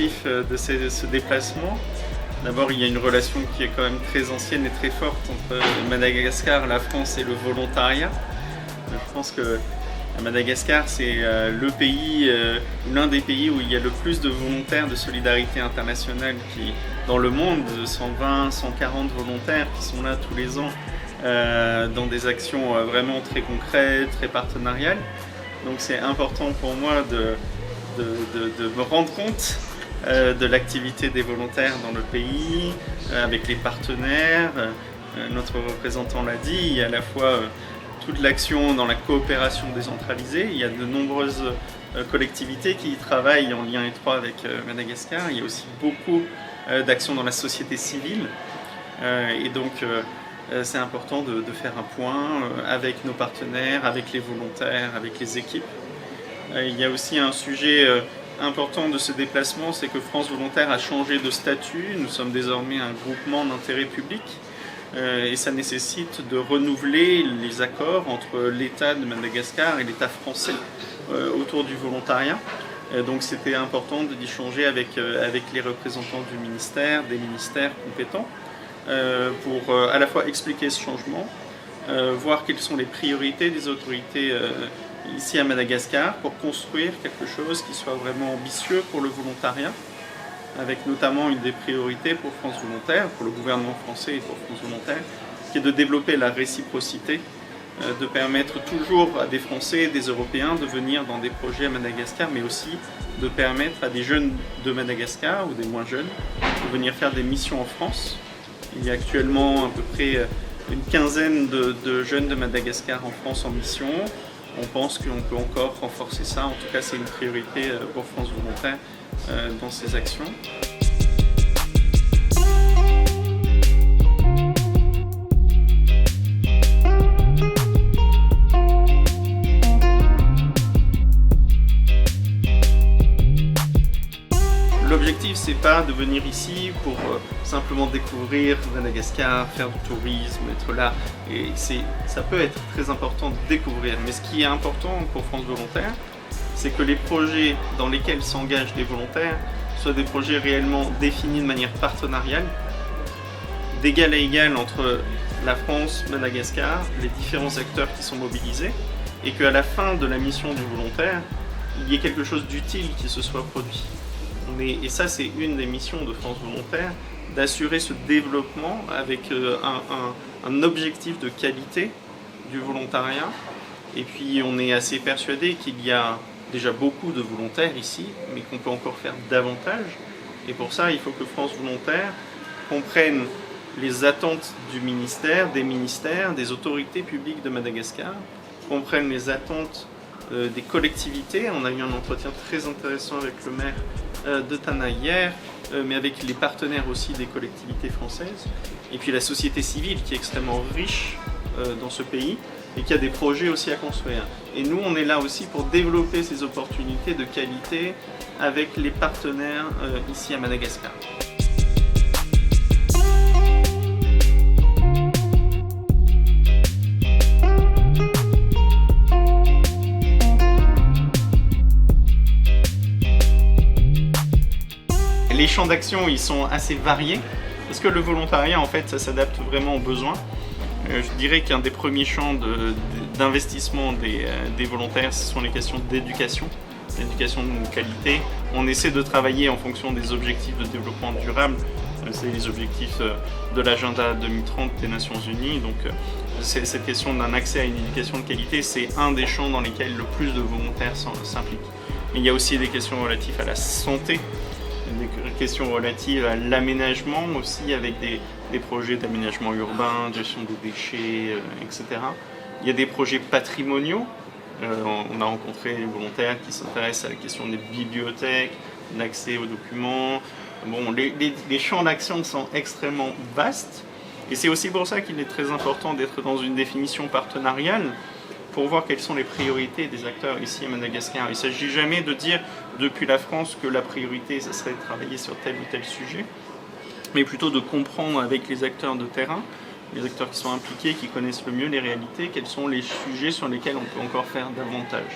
l'objectif de ce déplacement. D'abord, il y a une relation qui est quand même très ancienne et très forte entre Madagascar, la France et le volontariat. Je pense que Madagascar, c'est le pays, l'un des pays où il y a le plus de volontaires de solidarité internationale dans le monde, 120, 140 volontaires qui sont là tous les ans dans des actions vraiment très concrètes, très partenariales. Donc c'est important pour moi de me rendre compte de l'activité des volontaires dans le pays, avec les partenaires. Notre représentant l'a dit, il y a à la fois toute l'action dans la coopération décentralisée. Il y a de nombreuses collectivités qui travaillent en lien étroit avec Madagascar. Il y a aussi beaucoup d'actions dans la société civile. Et donc c'est important de faire un point avec nos partenaires, avec les volontaires, avec les équipes. Il y a aussi un sujet important de ce déplacement, c'est que France Volontaire a changé de statut. Nous sommes désormais un groupement d'intérêt public. Et ça nécessite de renouveler les accords entre l'État de Madagascar et l'État français autour du volontariat. Donc c'était important d'échanger avec les représentants du ministère, des ministères compétents, pour à la fois expliquer ce changement, voir quelles sont les priorités des autorités ici à Madagascar pour construire quelque chose qui soit vraiment ambitieux pour le volontariat, avec notamment une des priorités pour France Volontaire, pour le gouvernement français et pour France Volontaire, qui est de développer la réciprocité, de permettre toujours à des Français et des Européens de venir dans des projets à Madagascar, mais aussi de permettre à des jeunes de Madagascar ou des moins jeunes de venir faire des missions en France. Il y a actuellement à peu près une quinzaine de jeunes de Madagascar en France en mission. On pense qu'on peut encore renforcer ça. En tout cas, c'est une priorité pour France Volontaire dans ses actions. L'objectif, c'est pas de venir ici pour simplement découvrir Madagascar, faire du tourisme, être là. Et ça peut être très important de découvrir. Mais ce qui est important pour France Volontaire, c'est que les projets dans lesquels s'engagent des volontaires soient des projets réellement définis de manière partenariale, d'égal à égal entre la France, Madagascar, les différents acteurs qui sont mobilisés, et qu'à la fin de la mission du volontaire, il y ait quelque chose d'utile qui se soit produit. Et ça, c'est une des missions de France Volontaire, d'assurer ce développement avec un objectif de qualité du volontariat. Et puis, on est assez persuadé qu'il y a déjà beaucoup de volontaires ici, mais qu'on peut encore faire davantage. Et pour ça, il faut que France Volontaire comprenne les attentes du ministère, des autorités publiques de Madagascar, comprenne les attentes des collectivités. On a eu un entretien très intéressant avec le maire de Tana hier, mais avec les partenaires aussi des collectivités françaises, et puis la société civile qui est extrêmement riche dans ce pays et qui a des projets aussi à construire. Et nous, on est là aussi pour développer ces opportunités de qualité avec les partenaires ici à Madagascar. Les champs d'action, ils sont assez variés, parce que le volontariat, en fait, ça s'adapte vraiment aux besoins. Je dirais qu'un des premiers champs d'investissement des volontaires, ce sont les questions d'éducation, l'éducation de qualité. On essaie de travailler en fonction des objectifs de développement durable, c'est les objectifs de l'agenda 2030 des Nations Unies. Donc cette question d'un accès à une éducation de qualité, c'est un des champs dans lesquels le plus de volontaires s'impliquent. Mais il y a aussi des questions relatives à la santé, des questions relatives à l'aménagement aussi, avec des projets d'aménagement urbain, de gestion des déchets, etc. Il y a des projets patrimoniaux. On a rencontré des volontaires qui s'intéressent à la question des bibliothèques, l'accès aux documents. Bon, les champs d'action sont extrêmement vastes, et c'est aussi pour ça qu'il est très important d'être dans une définition partenariale pour voir quelles sont les priorités des acteurs ici à Madagascar. Il ne s'agit jamais de dire depuis la France que la priorité, ça serait de travailler sur tel ou tel sujet, mais plutôt de comprendre avec les acteurs de terrain, les acteurs qui sont impliqués, qui connaissent le mieux les réalités, quels sont les sujets sur lesquels on peut encore faire davantage.